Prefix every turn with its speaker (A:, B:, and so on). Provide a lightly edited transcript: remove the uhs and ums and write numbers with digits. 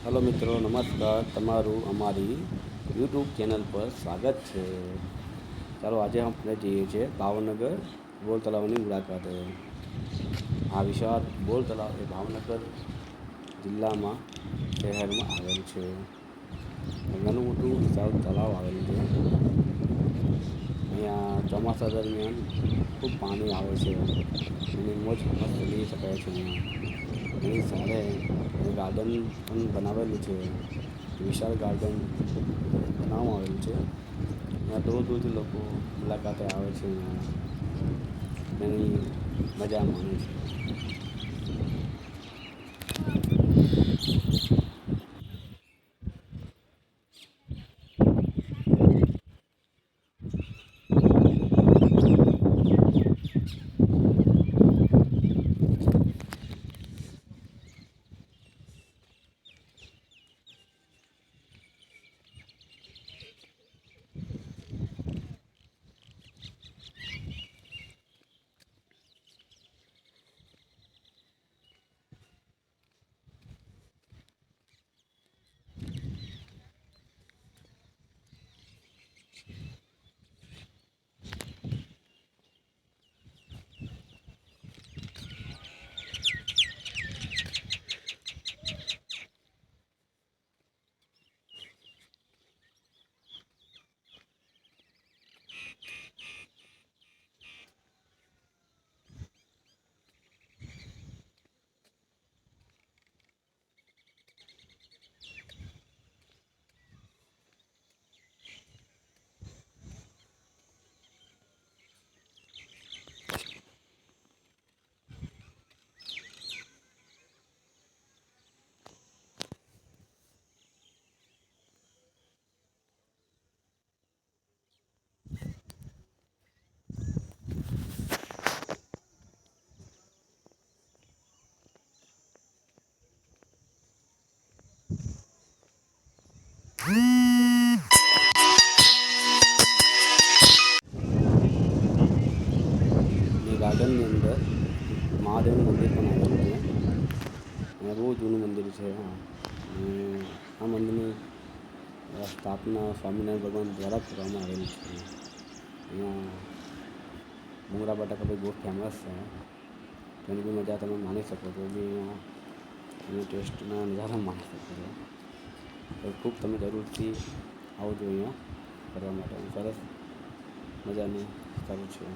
A: Hello मित्रों, नमस्कार। તમારું અમારી યુટ્યુબ ચેનલ પર સ્વાગત છે। ચાલો આજે આપણે જઈએ છીએ ભાવનગર બોર તળાવની મુલાકાતે। આ વિશાળ બોર તળાવ એ ભાવનગર જિલ્લામાં શહેરમાં આવેલ છે। ઘણું મોટું વિશાળ તળાવ આવેલું છે। અહીંયા ચોમાસા દરમિયાન ખૂબ પાણી આવે છે। એની મોજ મસ્ત લઈ શકાય છે। અહીંયા એની સાથે ગાર્ડન પણ બનાવેલું છે। વિશાળ ગાર્ડન બનાવવામાં આવેલું છે। અહીંયા દૂર દૂરથી લોકો મુલાકાતે આવે છે। અહીંયા એની મજા માણે છે। એ ગાર્ડનની અંદર મહાદેવનું મંદિર પણ આવેલું છે। અને બહુ જૂનું મંદિર છે। અને આ મંદિરની સ્થાપના સ્વામિનારાયણ ભગવાન દ્વારા કરવામાં આવેલી છે। અહીંયા ભૂંગળા બટાકા બી બહુ ફેમસ છે। તેની બી મજા તમે માણી શકો છો। બી અહીંયા એની ટેસ્ટના નજારા માણી શકો છો। તો ખૂબ તમે જરૂરથી આવજો અહીંયા ફરવા માટે। સરસ મજાનું સ્થળ છે।